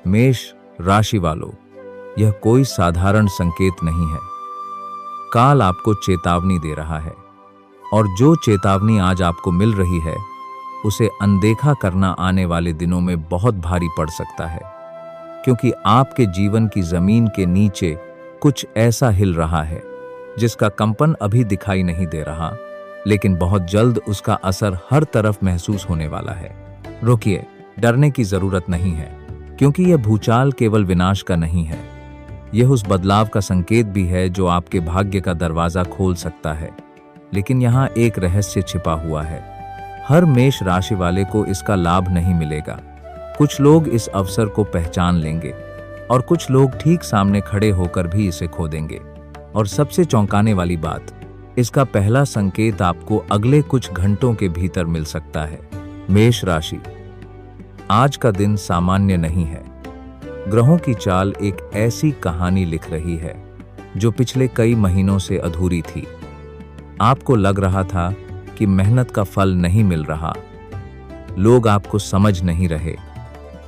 मेष राशि वालों, यह कोई साधारण संकेत नहीं है। काल आपको चेतावनी दे रहा है और जो चेतावनी आज आपको मिल रही है उसे अनदेखा करना आने वाले दिनों में बहुत भारी पड़ सकता है, क्योंकि आपके जीवन की जमीन के नीचे कुछ ऐसा हिल रहा है जिसका कंपन अभी दिखाई नहीं दे रहा, लेकिन बहुत जल्द उसका असर हर तरफ महसूस होने वाला है। रुकिए, डरने की जरूरत नहीं है, क्योंकि यह भूचाल केवल विनाश का नहीं है, यह उस बदलाव का संकेत भी है जो आपके भाग्य का दरवाजा खोल सकता है। लेकिन यहाँ एक रहस्य छिपा हुआ है। हर मेष राशि वाले को इसका लाभ नहीं मिलेगा। कुछ लोग इस अवसर को पहचान लेंगे और कुछ लोग ठीक सामने खड़े होकर भी इसे खो देंगे। और सबसे चौंकाने वाली बात, इसका पहला संकेत आपको अगले कुछ घंटों के भीतर मिल सकता है। मेष राशि, आज का दिन सामान्य नहीं है। ग्रहों की चाल एक ऐसी कहानी लिख रही है जो पिछले कई महीनों से अधूरी थी। आपको लग रहा था कि मेहनत का फल नहीं मिल रहा, लोग आपको समझ नहीं रहे,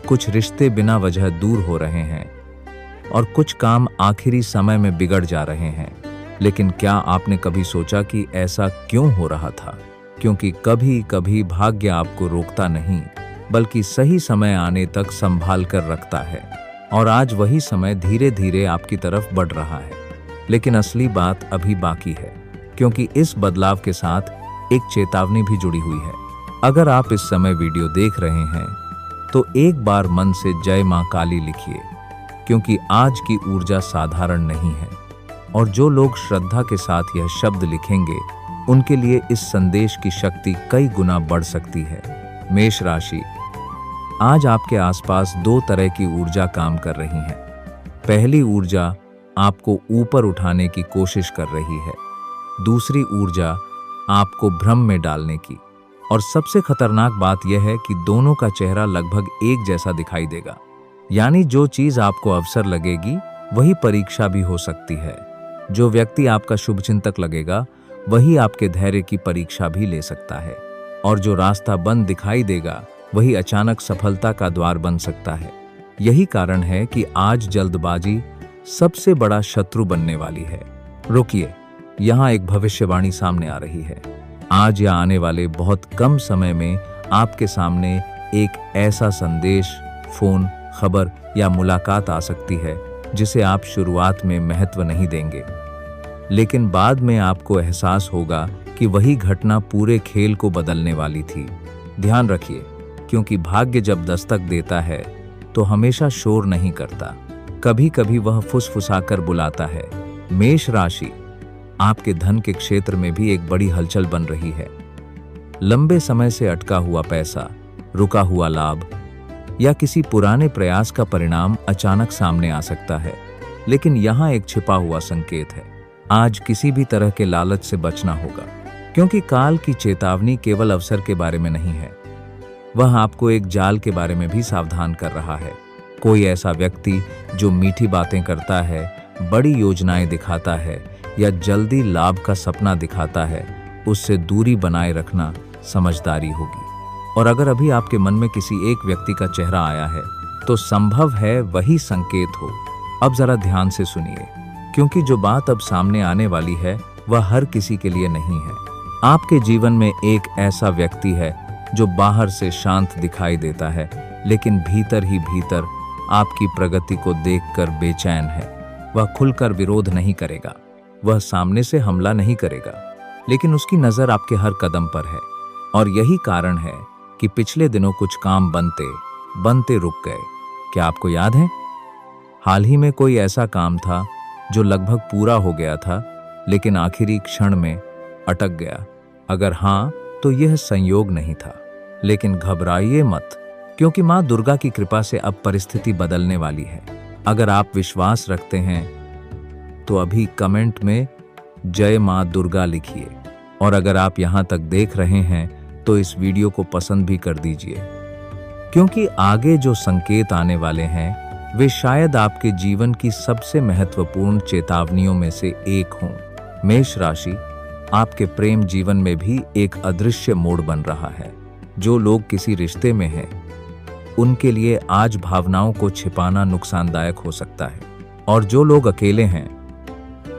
कुछ रिश्ते बिना वजह दूर हो रहे हैं और कुछ काम आखिरी समय में बिगड़ जा रहे हैं। लेकिन क्या आपने कभी सोचा कि ऐसा क्यों हो रहा था? क्योंकि कभी कभी भाग्य आपको रोकता नहीं, बल्कि सही समय आने तक संभाल कर रखता है। और आज वही समय धीरे धीरे आपकी तरफ बढ़ रहा है। लेकिन असली बात अभी बाकी है, क्योंकि इस बदलाव के साथ एक चेतावनी भी जुड़ी हुई है। अगर आप इस समय वीडियो देख रहे हैं तो एक बार मन से जय मां काली लिखिए, क्योंकि आज की ऊर्जा साधारण नहीं है। और जो लोग श्रद्धा के साथ यह शब्द लिखेंगे उनके लिए इस संदेश की शक्ति कई गुना बढ़ सकती है। मेष राशि, आज आपके आसपास दो तरह की ऊर्जा काम कर रही है। पहली ऊर्जा आपको ऊपर उठाने की कोशिश कर रही है, दूसरी ऊर्जा आपको भ्रम में डालने की। और सबसे खतरनाक बात यह है कि दोनों का चेहरा लगभग एक जैसा दिखाई देगा। यानी जो चीज आपको अवसर लगेगी वही परीक्षा भी हो सकती है। जो व्यक्ति आपका शुभचिंतक लगेगा वही आपके धैर्य की परीक्षा भी ले सकता है। और जो रास्ता बंद दिखाई देगा वही अचानक सफलता का द्वार बन सकता है। यही कारण है कि आज जल्दबाजी सबसे बड़ा शत्रु बनने वाली है। रुकिए, यहाँ एक भविष्यवाणी सामने आ रही है। आज या आने वाले बहुत कम समय में आपके सामने एक ऐसा संदेश, फोन, खबर या मुलाकात आ सकती है जिसे आप शुरुआत में महत्व नहीं देंगे, लेकिन बाद में आपको एहसास होगा कि वही घटना पूरे खेल को बदलने वाली थी। ध्यान रखिए, क्योंकि भाग्य जब दस्तक देता है तो हमेशा शोर नहीं करता, कभी कभी वह फुसफुसाकर बुलाता है। मेष राशि, आपके धन के क्षेत्र में भी एक बड़ी हलचल बन रही है। लंबे समय से अटका हुआ पैसा, रुका हुआ लाभ या किसी पुराने प्रयास का परिणाम अचानक सामने आ सकता है। लेकिन यहाँ एक छिपा हुआ संकेत है। आज किसी भी तरह के लालच से बचना होगा, क्योंकि काल की चेतावनी केवल अवसर के बारे में नहीं है, वह आपको एक जाल के बारे में भी सावधान कर रहा है। कोई ऐसा व्यक्ति जो मीठी बातें करता है, बड़ी योजनाएं दिखाता है या जल्दी लाभ का सपना दिखाता है, उससे दूरी बनाए रखना समझदारी होगी। और अगर अभी आपके मन में किसी एक व्यक्ति का चेहरा आया है तो संभव है वही संकेत हो। अब जरा ध्यान से सुनिए, क्योंकि जो बात अब सामने आने वाली है वह हर किसी के लिए नहीं है। आपके जीवन में एक ऐसा व्यक्ति है जो बाहर से शांत दिखाई देता है, लेकिन भीतर ही भीतर आपकी प्रगति को देखकर बेचैन है। वह खुलकर विरोध नहीं करेगा, वह सामने से हमला नहीं करेगा, लेकिन उसकी नजर आपके हर कदम पर है। और यही कारण है कि पिछले दिनों कुछ काम बनते बनते रुक गए। क्या आपको याद है? हाल ही में कोई ऐसा काम था जो लगभग पूरा हो गया था, लेकिन आखिरी क्षण में अटक गया। अगर हाँ, तो यह संयोग नहीं था। लेकिन घबराइए मत, क्योंकि माँ दुर्गा की कृपा से अब परिस्थिति बदलने वाली है। अगर आप विश्वास रखते हैं तो अभी कमेंट में जय माँ दुर्गा लिखिए। और अगर आप यहाँ तक देख रहे हैं तो इस वीडियो को पसंद भी कर दीजिए, क्योंकि आगे जो संकेत आने वाले हैं वे शायद आपके जीवन की सबसे महत्वपूर्ण चेतावनियों में से एक हों। मेष राशि, आपके प्रेम जीवन में भी एक अदृश्य मोड़ बन रहा है। जो लोग किसी रिश्ते में हैं उनके लिए आज भावनाओं को छिपाना नुकसानदायक हो सकता है। और जो लोग अकेले हैं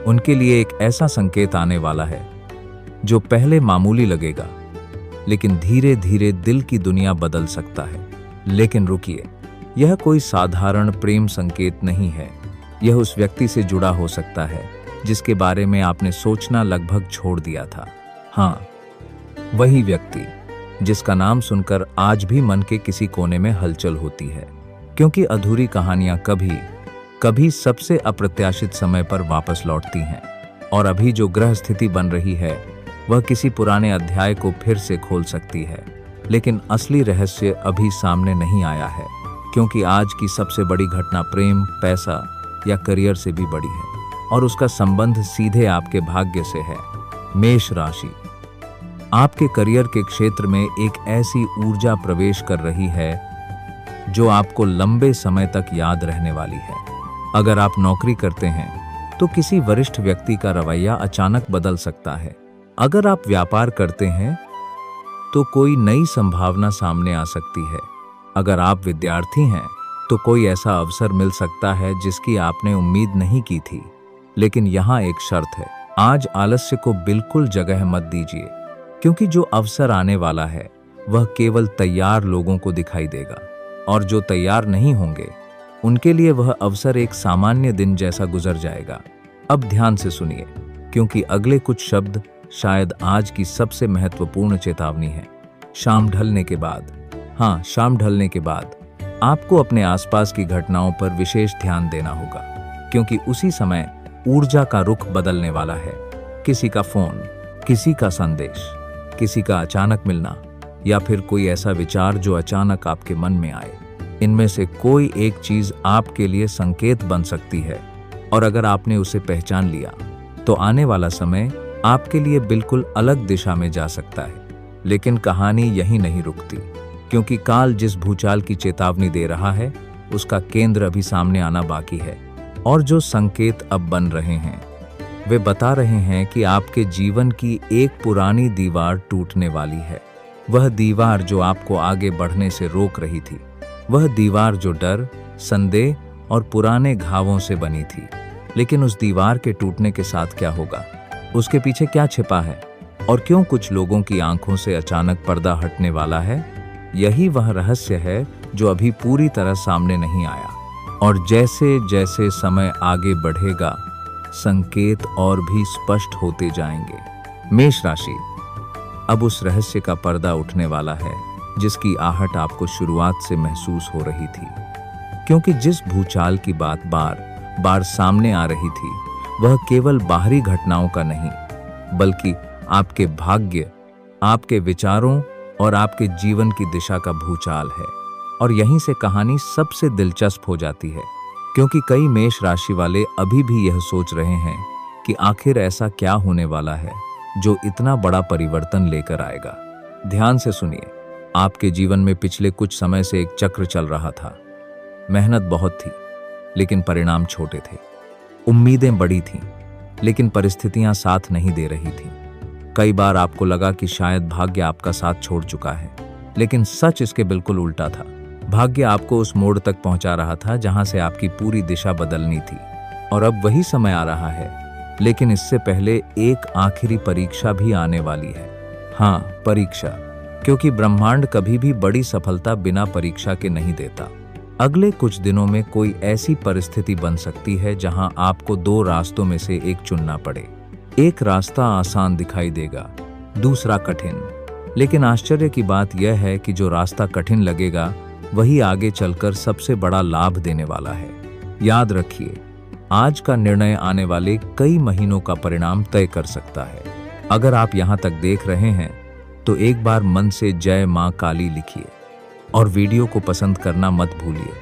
उनके लिए एक ऐसा संकेत आने वाला है जो पहले मामूली लगेगा, लेकिन धीरे धीरे दिल की दुनिया बदल सकता है। लेकिन रुकिए, यह कोई साधारण प्रेम संकेत नहीं है। यह उस व्यक्ति से जुड़ा हो सकता है जिसके बारे में आपने सोचना लगभग छोड़ दिया था। हाँ, वही व्यक्ति जिसका नाम सुनकर आज भी मन के किसी कोने में हलचल होती है, क्योंकि अधूरी कहानियां कभी कभी सबसे अप्रत्याशित समय पर वापस लौटती हैं। और अभी जो ग्रह स्थिति बन रही है वह किसी पुराने अध्याय को फिर से खोल सकती है, लेकिन असली रहस्य अभी सामने नहीं आया है, क्योंकि आज की सबसे बड़ी घटना प्रेम, पैसा या करियर से भी बड़ी है, और उसका संबंध सीधे आपके भाग्य से है। मेष राशि, आपके करियर के क्षेत्र में एक ऐसी ऊर्जा प्रवेश कर रही है जो आपको लंबे समय तक याद रहने वाली है। अगर आप नौकरी करते हैं तो किसी वरिष्ठ व्यक्ति का रवैया अचानक बदल सकता है। अगर आप व्यापार करते हैं तो कोई नई संभावना सामने आ सकती है। अगर आप विद्यार्थी हैं तो कोई ऐसा अवसर मिल सकता है जिसकी आपने उम्मीद नहीं की थी। लेकिन यहाँ एक शर्त है, आज आलस्य को बिल्कुल जगह मत दीजिए, क्योंकि जो अवसर आने वाला है वह केवल तैयार लोगों को दिखाई देगा, और जो तैयार नहीं होंगे उनके लिए वह अवसर एक सामान्य दिन जैसा गुजर जाएगा। अब ध्यान से सुनिए, क्योंकि अगले कुछ शब्द शायद आज की सबसे महत्वपूर्ण चेतावनी है। शाम ढलने के बाद, हाँ, शाम ढलने के बाद आपको अपने आसपास की घटनाओं पर विशेष ध्यान देना होगा, क्योंकि उसी समय ऊर्जा का रुख बदलने वाला है। किसी का फोन, किसी का संदेश, किसी का अचानक मिलना, या फिर कोई ऐसा विचार जो अचानक आपके मन में आए, इनमें से कोई एक चीज आपके लिए संकेत बन सकती है। और अगर आपने उसे पहचान लिया तो आने वाला समय आपके लिए बिल्कुल अलग दिशा में जा सकता है। लेकिन कहानी यहीं नहीं रुकती, क्योंकि काल जिस भूचाल की चेतावनी दे रहा है उसका केंद्र अभी सामने आना बाकी है। और जो संकेत अब बन रहे हैं वे बता रहे हैं कि आपके जीवन की एक पुरानी दीवार टूटने वाली है। वह दीवार जो आपको आगे बढ़ने से रोक रही थी, वह दीवार जो डर, संदेह और पुराने घावों से बनी थी। लेकिन उस दीवार के टूटने के साथ क्या होगा, उसके पीछे क्या छिपा है, और क्यों कुछ लोगों की आंखों से अचानक पर्दा हटने वाला है, यही वह रहस्य है जो अभी पूरी तरह सामने नहीं आया। और जैसे जैसे समय आगे बढ़ेगा संकेत और भी स्पष्ट होते जाएंगे। मेष राशि, अब उस रहस्य का पर्दा उठने वाला है जिसकी आहट आपको शुरुआत से महसूस हो रही थी, क्योंकि जिस भूचाल की बात बार बार सामने आ रही थी वह केवल बाहरी घटनाओं का नहीं, बल्कि आपके भाग्य, आपके विचारों और आपके जीवन की दिशा का भूचाल है। और यहीं से कहानी सबसे दिलचस्प हो जाती है, क्योंकि कई मेष राशि वाले अभी भी यह सोच रहे हैं कि आखिर ऐसा क्या होने वाला है जो इतना बड़ा परिवर्तन लेकर आएगा। ध्यान से सुनिए, आपके जीवन में पिछले कुछ समय से एक चक्र चल रहा था। मेहनत बहुत थी, लेकिन परिणाम छोटे थे। उम्मीदें बड़ी थीं, लेकिन परिस्थितियां साथ नहीं दे रही थीं। कई बार आपको लगा कि शायद भाग्य आपका साथ छोड़ चुका है, लेकिन सच इसके बिल्कुल उल्टा था। भाग्य आपको उस मोड़ तक पहुंचा रहा था जहां से आपकी पूरी दिशा बदलनी थी। और अब वही समय आ रहा है, लेकिन इससे पहले एक आखिरी परीक्षा भी आने वाली है। हाँ, परीक्षा, क्योंकि ब्रह्मांड कभी भी बड़ी सफलता बिना परीक्षा के नहीं देता। अगले कुछ दिनों में कोई ऐसी परिस्थिति बन सकती है जहां आपको दो रास्तों में से एक चुनना पड़े। एक रास्ता आसान दिखाई देगा, दूसरा कठिन। लेकिन आश्चर्य की बात यह है कि जो रास्ता कठिन लगेगा वही आगे चलकर सबसे बड़ा लाभ देने वाला है। याद रखिए, आज का निर्णय आने वाले कई महीनों का परिणाम तय कर सकता है। अगर आप यहाँ तक देख रहे हैं तो एक बार मन से जय मां काली लिखिए और वीडियो को पसंद करना मत भूलिए,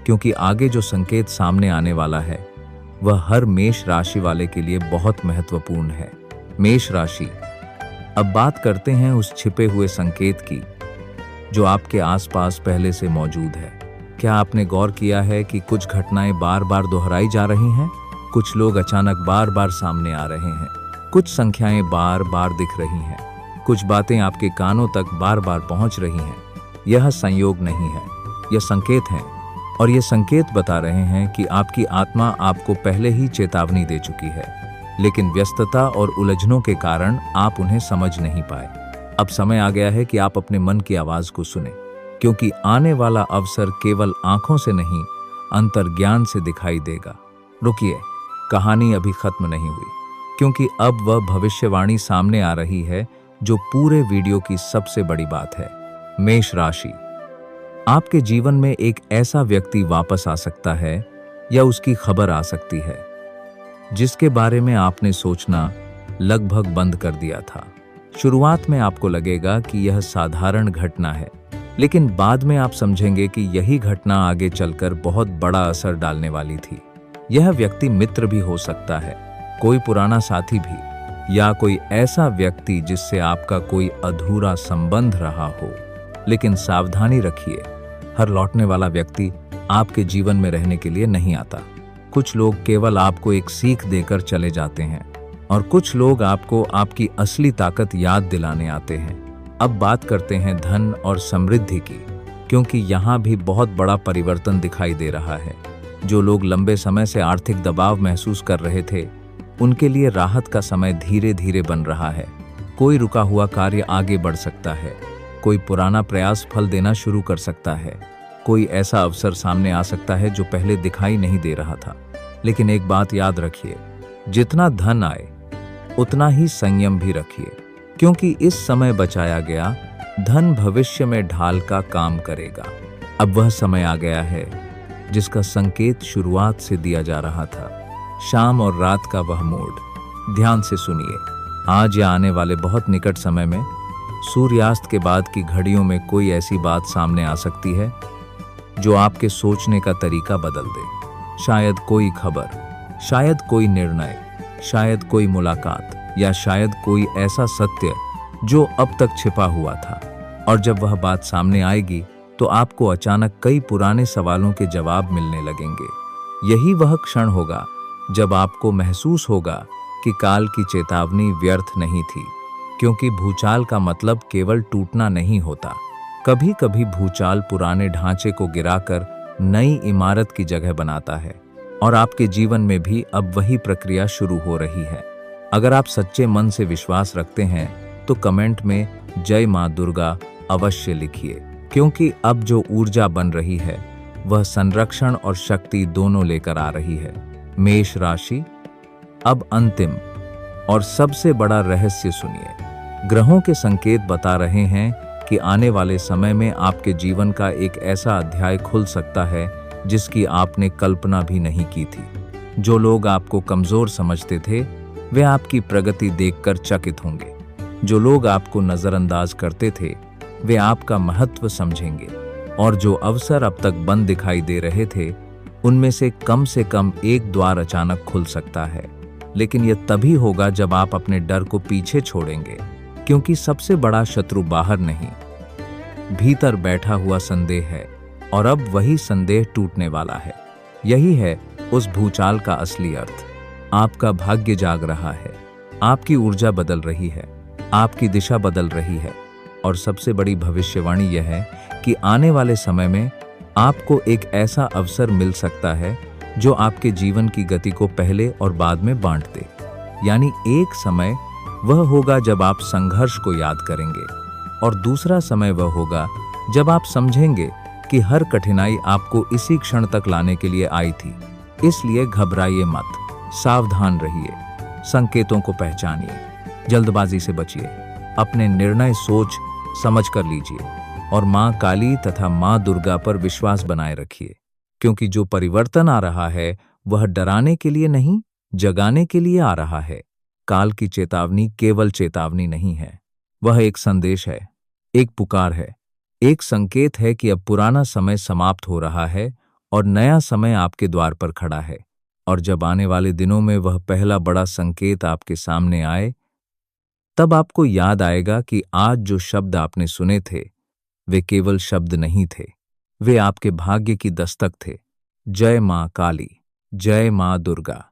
क्योंकि आगे जो संकेत सामने आने वाला है वह हर मेष राशि वाले के लिए बहुत महत्वपूर्ण है। मेष राशि, अब बात करते हैं उस छिपे हुए संकेत की जो आपके आसपास पहले से मौजूद है। क्या आपने गौर किया है कि कुछ घटनाएं बार बार दोहराई जा रही हैं? कुछ लोग अचानक बार बार सामने आ रहे हैं, कुछ संख्याएं बार बार दिख रही हैं, कुछ बातें आपके कानों तक बार बार पहुंच रही हैं। यह संयोग नहीं है, ये संकेत हैं, और ये संकेत बता रहे हैं कि आपकी आत्मा आपको पहले ही चेतावनी दे चुकी है, लेकिन व्यस्तता और उलझनों के कारण आप उन्हें समझ नहीं पाए। अब समय आ गया है कि आप अपने मन की आवाज को सुने, क्योंकि आने वाला अवसर केवल आंखों से नहीं, अंतर्ज्ञान से दिखाई देगा। रुकिए, कहानी अभी खत्म नहीं हुई, क्योंकि अब वह भविष्यवाणी सामने आ रही है जो पूरे वीडियो की सबसे बड़ी बात है। मेष राशि, आपके जीवन में एक ऐसा व्यक्ति वापस आ सकता है या उसकी खबर आ सकती है जिसके बारे में आपने सोचना लगभग बंद कर दिया था। शुरुआत में आपको लगेगा कि यह साधारण घटना है, लेकिन बाद में आप समझेंगे कि यही घटना आगे चलकर बहुत बड़ा असर डालने वाली थी। यह व्यक्ति मित्र भी हो सकता है, कोई पुराना साथी भी, या कोई ऐसा व्यक्ति जिससे आपका कोई अधूरा संबंध रहा हो। लेकिन सावधानी रखिए, हर लौटने वाला व्यक्ति आपके जीवन में रहने के लिए नहीं आता। कुछ लोग केवल आपको एक सीख देकर चले जाते हैं, और कुछ लोग आपको आपकी असली ताकत याद दिलाने आते हैं। अब बात करते हैं धन और समृद्धि की, क्योंकि यहाँ भी बहुत बड़ा परिवर्तन दिखाई दे रहा है। जो लोग लंबे समय से आर्थिक दबाव महसूस कर रहे थे, उनके लिए राहत का समय धीरे धीरे बन रहा है। कोई रुका हुआ कार्य आगे बढ़ सकता है, कोई पुराना प्रयास फल देना शुरू कर सकता है, कोई ऐसा अवसर सामने आ सकता है जो पहले दिखाई नहीं दे रहा था। लेकिन एक बात याद रखिए, जितना धन आए उतना ही संयम भी रखिए, क्योंकि इस समय बचाया गया धन भविष्य में ढाल का काम करेगा। अब वह समय आ गया है जिसका संकेत शुरुआत से दिया जा रहा था, शाम और रात का वह मोड़। ध्यान से सुनिए, आज या आने वाले बहुत निकट समय में सूर्यास्त के बाद की घड़ियों में कोई ऐसी बात सामने आ सकती है जो आपके सोचने का तरीका बदल दे। शायद कोई खबर, शायद कोई निर्णय, शायद कोई मुलाकात, या शायद कोई ऐसा सत्य जो अब तक छिपा हुआ था। और जब वह बात सामने आएगी तो आपको अचानक कई पुराने सवालों के जवाब मिलने लगेंगे। यही वह क्षण होगा जब आपको महसूस होगा कि काल की चेतावनी व्यर्थ नहीं थी, क्योंकि भूचाल का मतलब केवल टूटना नहीं होता। कभी कभी भूचाल पुराने ढांचे को गिराकर नई इमारत की जगह बनाता है, और आपके जीवन में भी अब वही प्रक्रिया शुरू हो रही है। अगर आप सच्चे मन से विश्वास रखते हैं तो कमेंट में जय मां दुर्गा अवश्य लिखिए, क्योंकि अब जो ऊर्जा बन रही है वह संरक्षण और शक्ति दोनों लेकर आ रही है। मेष राशि, अब अंतिम और सबसे बड़ा रहस्य सुनिए। ग्रहों के संकेत बता रहे हैं कि आने वाले समय में आपके जीवन का एक ऐसा अध्याय खुल सकता है जिसकी आपने कल्पना भी नहीं की थी। जो लोग आपको कमजोर समझते थे वे आपकी प्रगति देखकर चकित होंगे। जो लोग आपको नजरअंदाज करते थे वे आपका महत्व समझेंगे, और जो अवसर अब तक बंद दिखाई दे रहे थे उनमें से कम एक द्वार अचानक खुल सकता है। लेकिन यह तभी होगा जब आप अपने डर को पीछे छोड़ेंगे, क्योंकि सबसे बड़ा शत्रु बाहर नहीं, भीतर बैठा हुआ संदेह है, और अब वही संदेह टूटने वाला है। यही है उस भूचाल का असली अर्थ। आपका भाग्य जाग रहा है, आपकी ऊर्जा बदल रही है, आपकी दिशा बदल रही है, और सबसे बड़ी भविष्यवाणी यह है कि आने वाले समय में आपको एक ऐसा अवसर मिल सकता है जो आपके जीवन की गति को पहले और बाद में बांट दे। यानी एक समय वह होगा जब आप संघर्ष को याद करेंगे, और दूसरा समय वह होगा जब आप समझेंगे कि हर कठिनाई आपको इसी क्षण तक लाने के लिए आई थी। इसलिए घबराइए मत, सावधान रहिए, संकेतों को पहचानिए, जल्दबाजी से बचिए, अपने निर्णय सोच समझ कर लीजिए, और मां काली तथा मां दुर्गा पर विश्वास बनाए रखिए, क्योंकि जो परिवर्तन आ रहा है वह डराने के लिए नहीं, जगाने के लिए आ रहा है। काल की चेतावनी केवल चेतावनी नहीं है, वह एक संदेश है, एक पुकार है, एक संकेत है कि अब पुराना समय समाप्त हो रहा है और नया समय आपके द्वार पर खड़ा है। और जब आने वाले दिनों में वह पहला बड़ा संकेत आपके सामने आए, तब आपको याद आएगा कि आज जो शब्द आपने सुने थे वे केवल शब्द नहीं थे, वे आपके भाग्य की दस्तक थे। जय मां काली, जय मां दुर्गा।